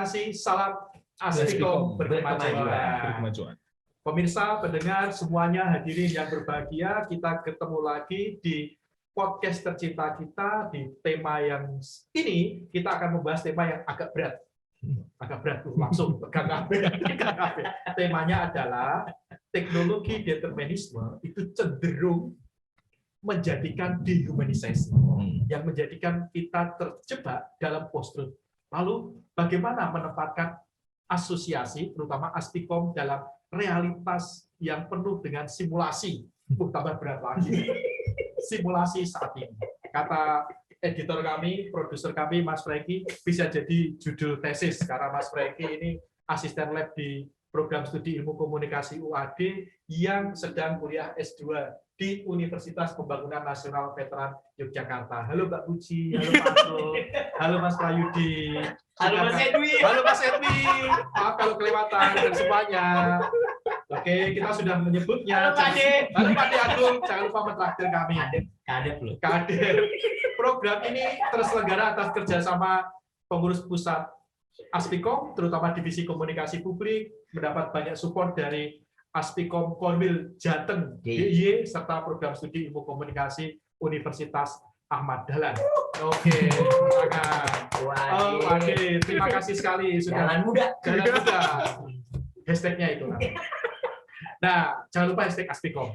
toleransi, salam Aspikom berkemajuan. Pemirsa, pendengar semuanya, hadirin yang berbahagia, kita ketemu lagi di podcast tercinta kita di tema yang ini. Kita akan membahas tema yang agak berat langsung pegang. Temanya adalah teknologi determinisme itu cenderung menjadikan dehumanisasi, yang menjadikan kita terjebak dalam post-truth. Lalu bagaimana menempatkan asosiasi, terutama Aspikom, dalam realitas yang penuh dengan simulasi, tambah berat lagi, simulasi saat ini. Kata editor kami, produser kami, Mas Franky, bisa jadi judul tesis, karena Mas Franky ini asisten lab di program studi ilmu komunikasi UAD yang sedang kuliah S2 di Universitas Pembangunan Nasional Veteran Yogyakarta. Halo Mbak Puji, halo Pak Arsul, halo Mas Prayudi, halo Mas Edwi, maaf kalau kelewatan dan semuanya. Oke, kita sudah menyebutnya. Halo Pak Ade, halo Pak Ade Agung, jangan lupa mentraktir kami. Kadep loh. Program ini terselenggara atas kerjasama pengurus pusat Aspikom, terutama Divisi Komunikasi Publik, mendapat banyak support dari Aspikom Korwil Jateng DIY serta program studi ilmu komunikasi Universitas Ahmad Dahlan. Oke, silakan. Ade, terima kasih sekali sudah. Jalan muda. Hashtagnya itu. Nah, jangan lupa hashtag Aspikom.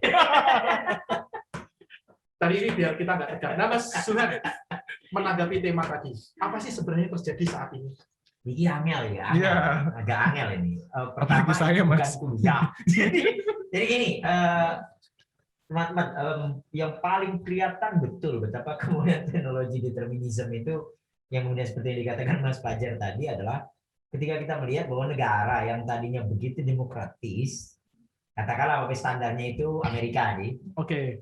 Tadi ini biar kita nggak tegang. Nah, Mas Suhan, menanggapi tema tadi, apa sih sebenarnya terjadi saat ini? Ini angel ya, agak angel ini. Pertama saya Mas. Kuliah. Jadi gini, teman-teman, yang paling kelihatan betul betapa kemudian teknologi determinisme itu yang kemudian seperti yang dikatakan Mas Fajar tadi adalah ketika kita melihat bahwa negara yang tadinya begitu demokratis, katakanlah standarnya itu Amerika nih,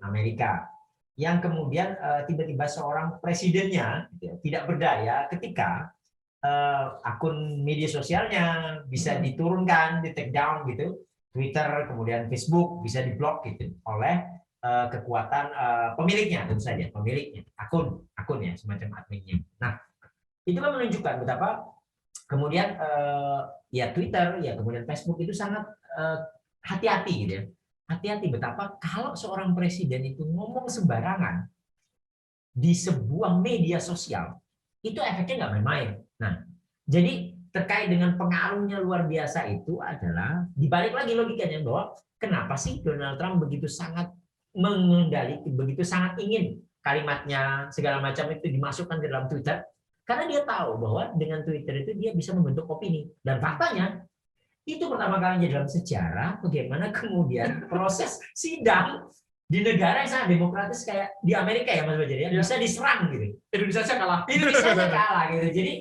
Amerika, yang kemudian tiba-tiba seorang presidennya tidak berdaya ketika akun media sosialnya bisa diturunkan, di take down gitu, Twitter, kemudian Facebook bisa diblok gitu oleh kekuatan pemiliknya, tentu saja pemiliknya, akunnya, semacam adminnya. Nah, itu kan menunjukkan betapa kemudian ya Twitter, ya kemudian Facebook itu sangat hati-hati gitu ya. Hati-hati betapa kalau seorang presiden itu ngomong sembarangan di sebuah media sosial, itu efeknya nggak main-main. Nah, jadi terkait dengan pengaruhnya luar biasa itu adalah dibalik lagi logikanya bahwa kenapa sih Donald Trump begitu sangat mengendalikan, begitu sangat ingin kalimatnya segala macam itu dimasukkan ke dalam Twitter, karena dia tahu bahwa dengan Twitter itu dia bisa membentuk opini. Dan faktanya itu pertama kalinya dalam sejarah bagaimana kemudian proses sidang di negara yang sangat demokratis kayak di Amerika ya Mas Bajar ya, bisa diserang gitu. Indonesia kalah gitu. Jadi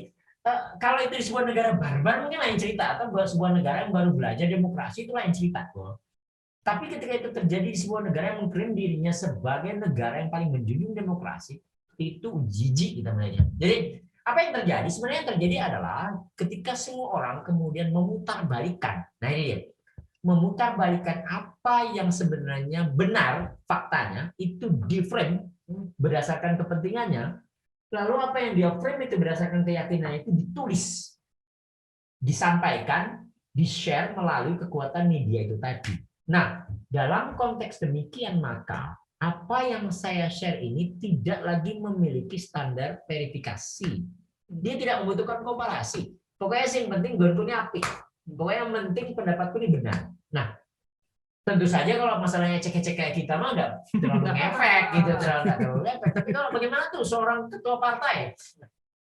kalau itu di sebuah negara barbar mungkin lain cerita, atau buat sebuah negara yang baru belajar demokrasi itu lain cerita. Tapi ketika itu terjadi di sebuah negara yang mengklaim dirinya sebagai negara yang paling menjunjung demokrasi, itu jijik kita melihatnya. Jadi apa yang terjadi? Sebenarnya yang terjadi adalah ketika semua orang kemudian memutarbalikkan. Nah ini dia. Memutarbalikkan apa yang sebenarnya benar faktanya itu di-frame berdasarkan kepentingannya, lalu apa yang di-frame itu berdasarkan keyakinannya itu ditulis, disampaikan, di-share melalui kekuatan media itu tadi. Nah, dalam konteks demikian maka apa yang saya share ini tidak lagi memiliki standar verifikasi. Dia tidak membutuhkan komparasi. Pokoknya yang penting gontonya api. Pokoknya yang penting pendapatku ini benar. Nah, tentu saja kalau masalahnya cek-cek kayak kita mah nggak terlalu efek gitu, terlalu efek. Tapi kalau bagaimana tuh seorang ketua partai,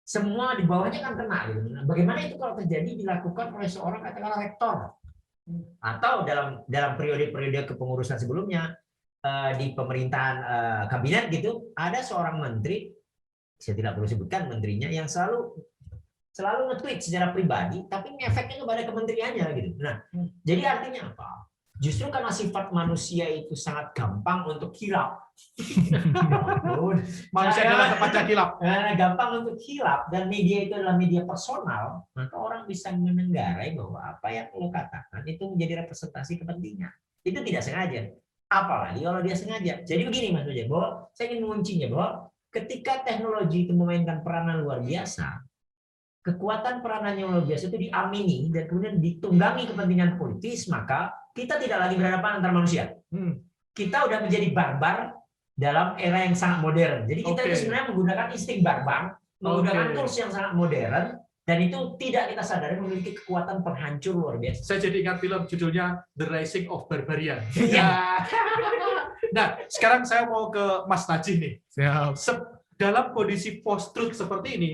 semua di bawahnya kan kena gitu. Nah, bagaimana itu kalau terjadi dilakukan oleh seorang katakanlah rektor, atau dalam periode-periode kepengurusan sebelumnya di pemerintahan kabinet gitu, ada seorang menteri, saya tidak perlu sebutkan menterinya, yang selalu nge-tweet secara pribadi, tapi efeknya kepada kementeriannya gitu. Nah, jadi artinya apa? Justru karena sifat manusia itu sangat gampang untuk hilap. Manusia adalah tempatnya hilap. Gampang untuk hilap, dan media itu adalah media personal, maka orang bisa menenggarai bahwa apa yang lo katakan itu menjadi representasi kepentingan. Itu tidak sengaja. Apalagi kalau dia sengaja. Jadi begini Mas Fajar, bahwa saya ingin menguncinya bahwa ketika teknologi itu memainkan peranan luar biasa, kekuatan peranan yang luar biasa itu diamini dan kemudian ditunggangi kepentingan politis, maka kita tidak lagi berhadapan antar manusia. Kita udah menjadi barbar dalam era yang sangat modern. Jadi kita itu sebenarnya menggunakan insting barbar, menggunakan tools yang sangat modern, dan itu tidak kita sadari memiliki kekuatan penghancur luar biasa. Saya jadi ingat film judulnya The Rising of Barbarian. Ya. Nah, sekarang saya mau ke Mas Najih nih. Dalam kondisi post-truth seperti ini,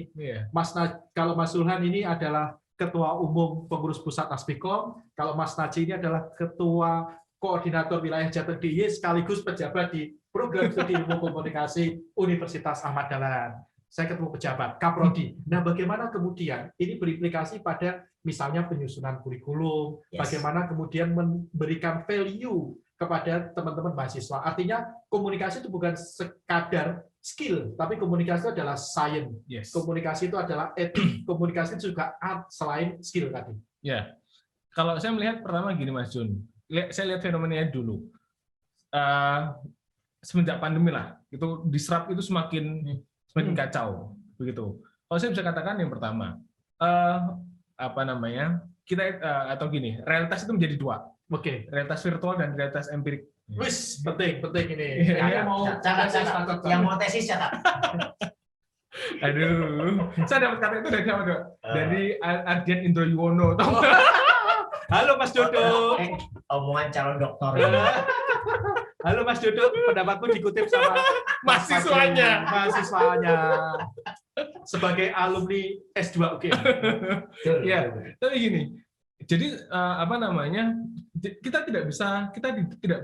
kalau Mas Zulhan ini adalah Ketua Umum Pengurus Pusat Aspikom, kalau Mas Najih ini adalah Ketua Koordinator Wilayah Jateng DIY sekaligus pejabat di Program Studi Ilmu Komunikasi Universitas Ahmad Dahlan. Saya ketemu pejabat, Kaprodi. Nah, bagaimana kemudian ini berimplikasi pada misalnya penyusunan kurikulum, bagaimana kemudian memberikan value kepada teman-teman mahasiswa. Artinya komunikasi itu bukan sekadar skill, tapi komunikasi itu adalah science. Komunikasi itu adalah etik, komunikasi itu juga art selain skill tadi. Ya, kalau saya melihat pertama gini Mas Jun, saya lihat fenomenanya dulu. Semenjak pandemi lah, itu disrupt itu semakin kacau begitu. Kalau saya bisa katakan yang pertama, kita atau gini, realitas itu menjadi dua. Realitas virtual dan realitas empirik. Wis, penting ini. Yang mau catat. Yang mau tesis catat. Aduh, saya dapat kata itu dari siapa, Dok? Dari Ardian Indro Yuwono. Halo Mas Dodo. Omongan calon doktor. Halo Mas Dodo, pendapatmu dikutip sama mahasiswanya. Sebagai alumni S2 Ya, tapi gini. Jadi kita tidak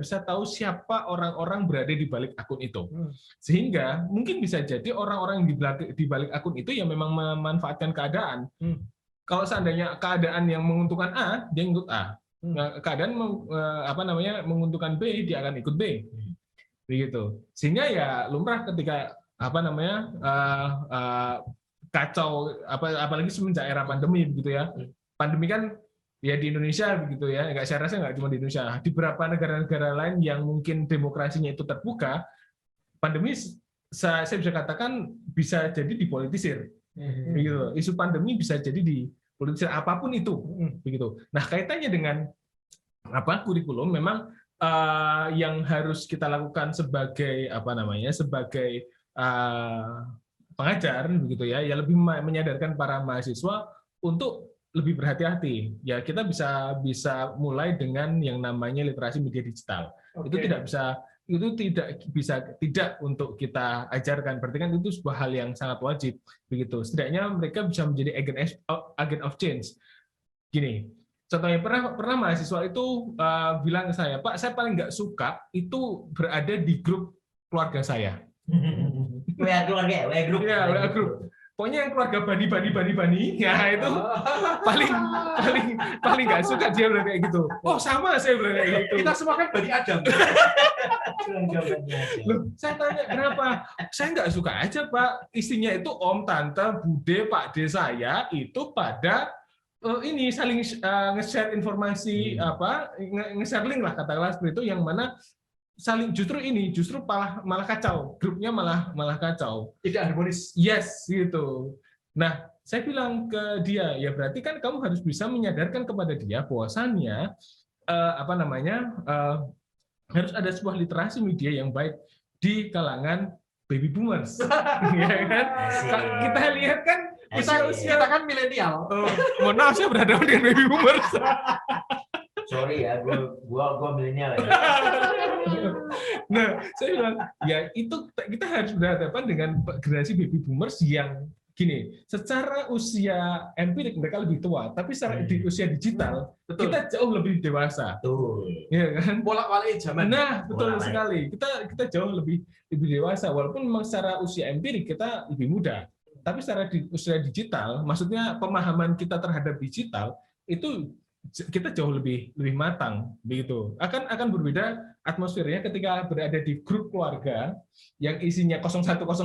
bisa tahu siapa orang-orang berada di balik akun itu. Sehingga mungkin bisa jadi orang-orang di balik akun itu yang memang memanfaatkan keadaan. Kalau seandainya keadaan yang menguntungkan A, dia ikut A. Keadaan menguntungkan B, dia akan ikut B. Begitu. Sehingga ya lumrah ketika kacau apalagi semenjak era pandemi begitu ya. Pandemi kan ya di Indonesia begitu ya, saya rasa nggak cuma di Indonesia, di beberapa negara-negara lain yang mungkin demokrasinya itu terbuka, pandemi saya bisa katakan bisa jadi dipolitisir, begitu. Isu pandemi bisa jadi dipolitisir apapun itu, begitu. Nah kaitannya dengan kurikulum memang yang harus kita lakukan sebagai sebagai pengajar begitu ya, lebih menyadarkan para mahasiswa untuk lebih berhati-hati. Ya kita bisa mulai dengan yang namanya literasi media digital. Itu tidak bisa untuk kita ajarkan. Berarti kan itu sebuah hal yang sangat wajib begitu. Setidaknya mereka bisa menjadi agent of change. Gini, contohnya pernah mahasiswa itu bilang ke saya, Pak, saya paling nggak suka itu berada di grup keluarga saya. WA grup. Pokoknya yang keluarga bani, ya itu paling nggak suka dia bilang kayak gitu. Oh sama saya bilang kayak gitu. Kita semua kan Bani Adam. Loh, saya tanya kenapa? Saya nggak suka aja Pak. Isinya itu Om, Tante, Bude, Pak De saya itu pada ini saling nge-share informasi nge-share link lah katakanlah seperti itu, yang mana justru malah kacau, grupnya malah kacau, tidak harmonis. Yes, gitu. Nah, saya bilang ke dia, ya berarti kan kamu harus bisa menyadarkan kepada dia bahwasannya harus ada sebuah literasi media yang baik di kalangan baby boomers. Ya kan? Kita lihat kan kita kan milenial. Mohon maaf, saya berhadapan dengan baby boomers. Sorry ya, gua milenial ya. Nah, saya bilang, ya itu kita harus berhadapan dengan generasi baby boomers yang gini, secara usia empirik mereka lebih tua, tapi secara di usia digital kita jauh lebih dewasa. Ya kan? Bolak-balik zaman. Nah, betul sekali. Kita jauh lebih dewasa, walaupun memang secara usia empirik kita lebih muda. Tapi secara usia digital, maksudnya pemahaman kita terhadap digital itu kita jauh lebih matang begitu. Akan berbeda atmosfernya ketika berada di grup keluarga yang isinya 0102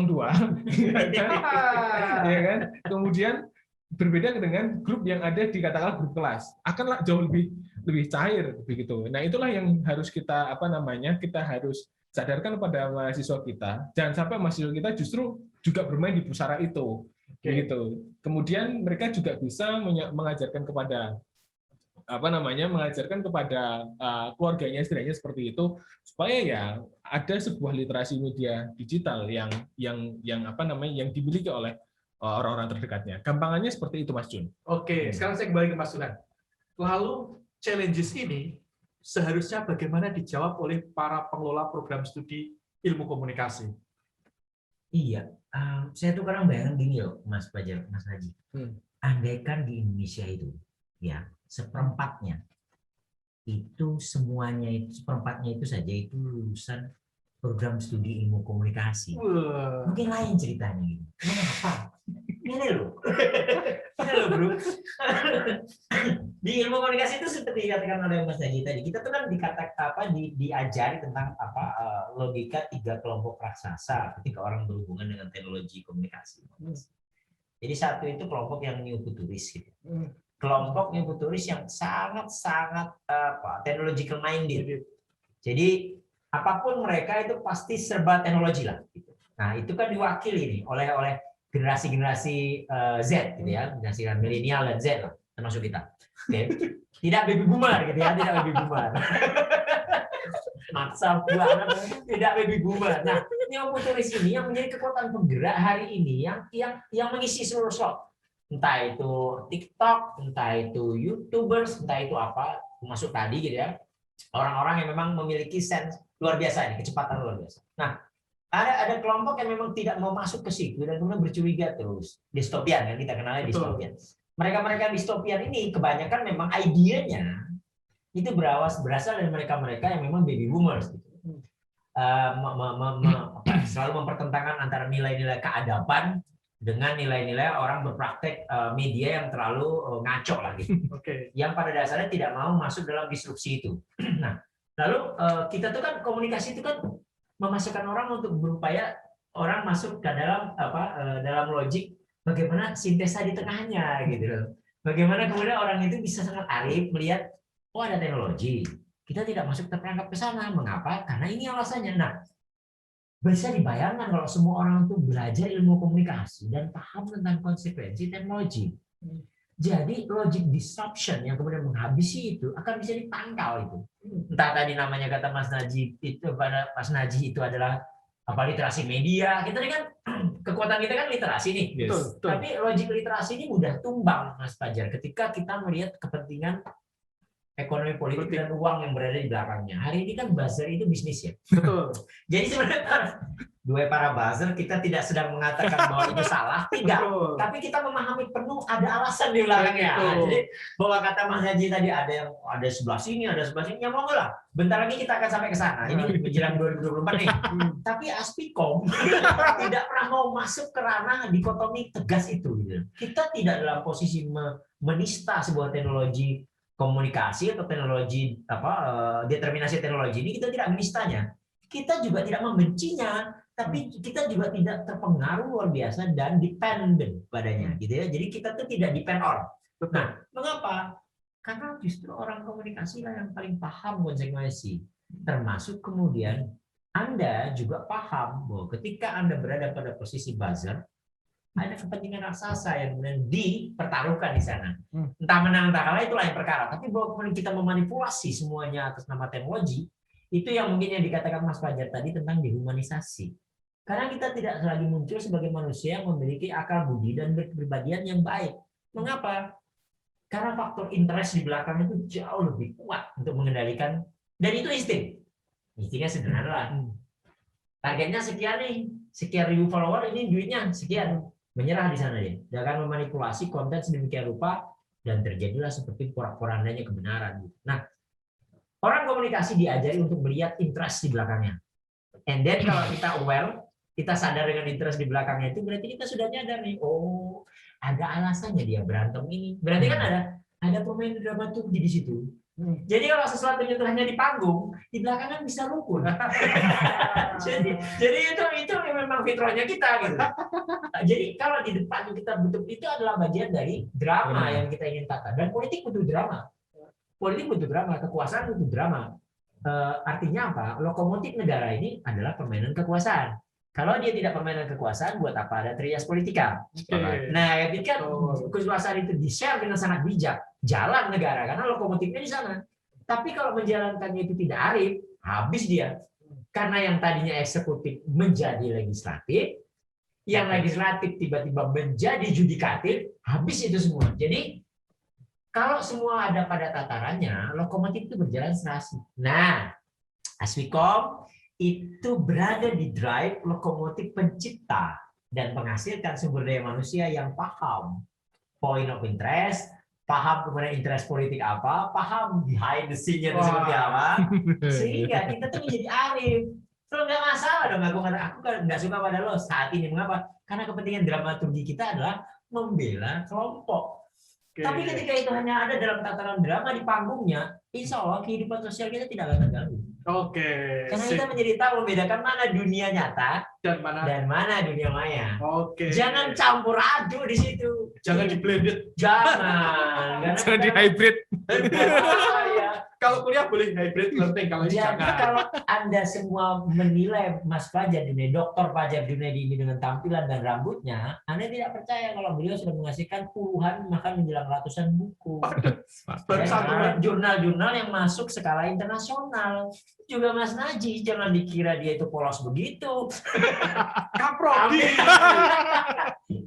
ya kan? Kemudian berbeda dengan grup yang ada di katakanlah grup kelas. Akan jauh lebih cair begitu. Nah, itulah yang harus kita kita harus sadarkan kepada mahasiswa kita. Jangan sampai mahasiswa kita justru juga bermain di pusara itu. Gitu. Kemudian mereka juga bisa mengajarkan kepada mengajarkan kepada keluarganya setidaknya seperti itu, supaya ya ada sebuah literasi media digital yang dimiliki oleh orang-orang terdekatnya. Gampangannya seperti itu, Mas Jun. Oke, sekarang saya kembali ke Mas Sunan. Lalu challenges ini seharusnya bagaimana dijawab oleh para pengelola program studi ilmu komunikasi? Iya, saya tuh kadang bayangin gini loh, Mas Fajar, Mas Haji. Andaikan di Indonesia itu, ya seperempatnya itu semuanya itu seperempatnya itu saja itu lulusan program studi ilmu komunikasi. Mungkin lain ceritanya gitu. Kenapa? Ini loh, bro. Di ilmu komunikasi itu seperti dikatakan oleh Mas Haji tadi, kita tuh kan diajari tentang logika 3 kelompok raksasa ketika orang berhubungan dengan teknologi komunikasi. Jadi satu itu kelompok yang new futuris gitu. Kelompok new futuris yang sangat technological minded. Jadi apapun mereka itu pasti serba teknologi lah. Gitu. Nah itu kan diwakili nih oleh generasi Z gitu ya, generasi milenial dan Z lah, termasuk kita. Oke. Tidak baby boomer gitu ya, tidak baby boomer. Maksa banget, tidak baby boomer. Nah, yang futuris ini yang menjadi kekuatan penggerak hari ini yang mengisi seluruh slot. Entah itu TikTok, entah itu YouTubers, entah itu apa, masuk tadi gitu ya. Orang-orang yang memang memiliki sense luar biasa ini, kecepatan luar biasa. Nah, ada kelompok yang memang tidak mau masuk ke situ dan kemudian bercuriga terus. Distopian kan kita kenalnya distopian. Mereka distopian ini kebanyakan memang idenya itu berasal dari mereka yang memang baby boomers gitu. Selalu mempertentangkan antara nilai-nilai keadaban dengan nilai-nilai orang berpraktek media yang terlalu ngaco lah gitu. Yang pada dasarnya tidak mau masuk dalam disrupsi itu. Nah, lalu kita tuh kan komunikasi itu kan memasukkan orang untuk berupaya orang masuk ke dalam dalam logik bagaimana sintesa di tengahnya gitu loh. Bagaimana kemudian orang itu bisa sangat arif melihat oh ada teknologi. Kita tidak masuk terperangkap ke sana. Mengapa? Karena ini alasannya. Nah, bisa dibayangkan kalau semua orang itu belajar ilmu komunikasi dan paham tentang konsekuensi teknologi. Jadi logic disruption yang kemudian menghabisi itu akan bisa ditangkal itu. Entah tadi namanya kata Mas Najib itu pada Mas Najib itu adalah literasi media. Kita ini kan kekuatan kita kan literasi nih. Yes. Betul. Tapi logic literasi ini mudah tumbang Mas Fajar ketika kita melihat kepentingan ekonomi politik dan uang yang berada di belakangnya. Hari ini kan buzzer itu bisnis ya. Betul. Jadi sebenarnya para buzzer kita tidak sedang mengatakan bahwa itu salah, tidak. Betul. Tapi kita memahami penuh ada alasan di belakangnya. Jadi bahwa kata Mas Haji tadi ada sebelah sini, ada sebelah sini, ya monggo lah. Bentar lagi kita akan sampai ke sana. Ini menjelang 2024 nih. Tapi Aspikom tidak pernah mau masuk ke ranah dikotomi tegas itu. Kita tidak dalam posisi menista sebuah teknologi komunikasi atau teknologi determinasi teknologi ini, kita tidak menistanya. Kita juga tidak membencinya, tapi kita juga tidak terpengaruh luar biasa dan dependent padanya gitu ya. Jadi kita tuh tidak depend on. Nah, mengapa? Karena justru orang komunikasi lah yang paling paham konsekuensi. Termasuk kemudian Anda juga paham bahwa ketika Anda berada pada posisi buzzer, ada kepentingan raksasa yang kemudian dipertaruhkan di sana. Entah menang entah kalah itu lain perkara. Tapi bahwa kemudian kita memanipulasi semuanya atas nama teknologi, itu yang mungkin yang dikatakan Mas Fajar tadi tentang dehumanisasi. Karena kita tidak lagi muncul sebagai manusia yang memiliki akal budi dan kepribadian yang baik. Mengapa? Karena faktor interest di belakang itu jauh lebih kuat untuk mengendalikan, dan itu insting. Instingnya sederhana lah. Targetnya sekian nih, sekian ribu follower, ini duitnya sekian. Menyerah di sana dia. Dia akan memanipulasi konten sedemikian rupa dan terjadilah seperti porak-porandanya kebenaran. Nah, orang komunikasi diajari untuk melihat interest di belakangnya. And then kalau kita aware, kita sadar dengan interest di belakangnya itu, berarti kita sudah nyadar nih, oh ada alasannya dia berantem ini. Berarti kan ada pemain dramaturgi di situ. Jadi kalau sesuatu itu hanya di panggung, di belakangan bisa rukun. jadi itu memang fitrahnya kita gitu. Jadi kalau di depan kita betul, itu adalah bagian dari drama yang kita ingin tata. Dan politik butuh drama. Politik butuh drama, kekuasaan butuh drama. Artinya apa? Lokomotif negara ini adalah permainan kekuasaan. Kalau dia tidak permainan kekuasaan, buat apa ada trias politika? Oke. Nah, ketika kekuasaan itu di-share dengan sangat bijak, jalan negara karena lokomotifnya di sana. Tapi kalau menjalankannya itu tidak arif, habis dia. Karena yang tadinya eksekutif menjadi legislatif, yang legislatif tiba-tiba menjadi judikatif, habis itu semua. Jadi kalau semua ada pada tatarannya, lokomotif itu berjalan serasi. Nah, Aspikom itu berada di drive lokomotif pencipta dan menghasilkan sumber daya manusia yang paham point of interest, paham kemudian interest politik apa, paham behind the scene-nya itu seperti apa, sehingga kita tuh menjadi arif. Lo nggak masalah dong, aku nggak suka pada lo saat ini. Mengapa? Karena kepentingan dramaturgi kita adalah membela kelompok. Tapi ketika itu hanya ada dalam tataran drama di panggungnya, insya Allah kehidupan sosial kita tidak akan terganggu. Oke. Karena kita menjadi tahu membedakan mana dunia nyata dan mana dunia maya. Oke. Jangan campur aduk di situ. Jangan di blended. Jangan. Jangan di hybrid. Kalau kuliah boleh hybrid learning, kalau ini Jadi jangan. kalau Anda semua menilai Mas Fajar Junaidi, Dr. Fajar Junaidi ini dengan tampilan dan rambutnya, Anda tidak percaya kalau beliau sudah menghasilkan puluhan bahkan menjelang ratusan buku. Jurnal-jurnal yang masuk skala internasional. Juga Mas Najih, jangan dikira dia itu polos begitu. Kaprodi.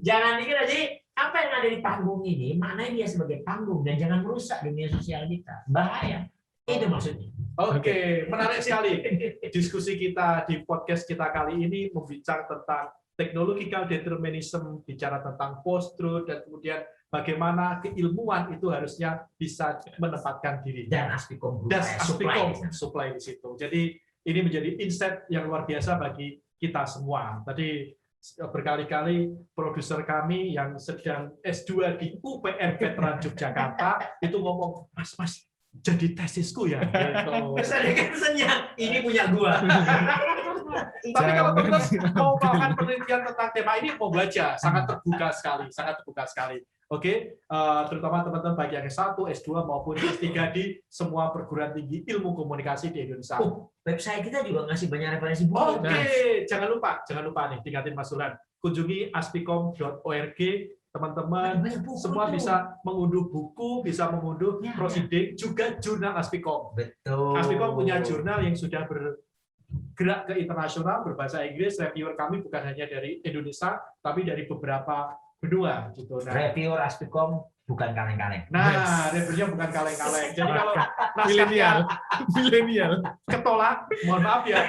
Jangan dikira, jadi apa yang ada di panggung ini, mana dia sebagai panggung dan jangan merusak dunia sosial kita. Bahaya. Itu maksudnya. Oke, menarik sekali. Diskusi kita di podcast kita kali ini membicara tentang technological determinism, bicara tentang post-truth, dan kemudian bagaimana keilmuan itu harusnya bisa menempatkan diri. Dan Aspikom supply di situ. Jadi ini menjadi insight yang luar biasa bagi kita semua. Tadi berkali-kali produser kami yang sedang S2 di UPR Veteran Yogyakarta itu ngomong, Mas, jadi tesisku ya. Gitu. Kesannya ini punya gua. Tapi kalau teman-teman mau melakukan penelitian tentang tema ini, mau baca, sangat terbuka sekali. Oke, terutama teman-teman baik yang S1, S2 maupun S3 di semua perguruan tinggi ilmu komunikasi di Indonesia. Website kita juga ngasih banyak referensi buku. Oke, jangan lupa nih, diingatin Mas Sulan. Kunjungi aspikom.org, teman-teman semua bisa mengunduh buku, bisa mengunduh proceeding, juga jurnal Aspikom. Betul. Aspikom punya jurnal yang sudah bergerak ke internasional berbahasa Inggris. Reviewer kami bukan hanya dari Indonesia, tapi dari beberapa benua gitu. Nah, reviewer Aspikom bukan kaleng-kaleng. Nah, reviewnya bukan kaleng-kaleng. Jadi kalau milenial ketolak, mohon maaf ya.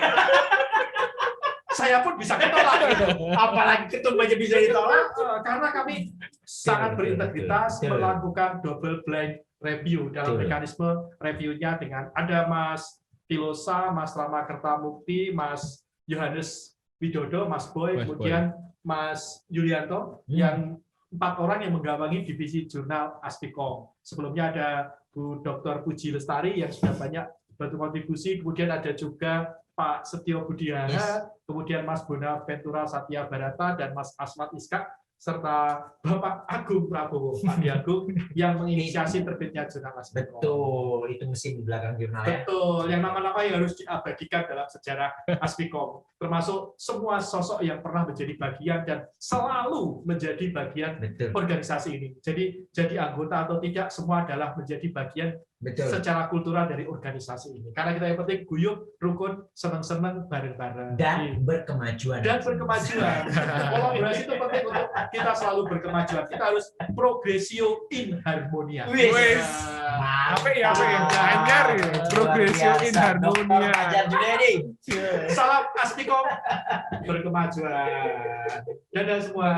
Saya pun bisa ketolak. Apalagi ketum aja bisa ditolak. Karena kami sangat berintegritas melakukan double blind review dalam mekanisme reviewnya dengan ada Mas Tilosa, Mas Rama Kertamukti, Mas Yohanes Widodo, Mas Boy, kemudian Mas Yulianto, yang 4 orang yang menggawangi divisi jurnal Aspikom. Sebelumnya ada Bu Dr. Puji Lestari yang sudah banyak berkontribusi, kemudian ada juga Pak Setio Budiara, kemudian Mas Bonaventura Satya Barata, dan Mas Asmat Iskak, serta Bapak Agung Prabowo, Pak Agung, yang menginisiasi terbitnya jurnal Aspikom. Betul, itu mesin di belakang jurnal ya. Betul, yang nama-nama yang harus diabadikan dalam sejarah Aspikom, termasuk semua sosok yang pernah menjadi bagian dan selalu menjadi bagian organisasi ini. Jadi anggota atau tidak, semua adalah menjadi bagian secara kultural dari organisasi ini. Karena kita yang penting guyup, rukun, senang-senang, bareng-bareng. Dan berkemajuan. Kolaborasi itu penting untuk kita selalu berkemajuan. Kita harus progressio in harmonia. Apa ya? Lancar ya. Progressio in harmonia. Salam Aspikom berkemajuan. Dadah semua.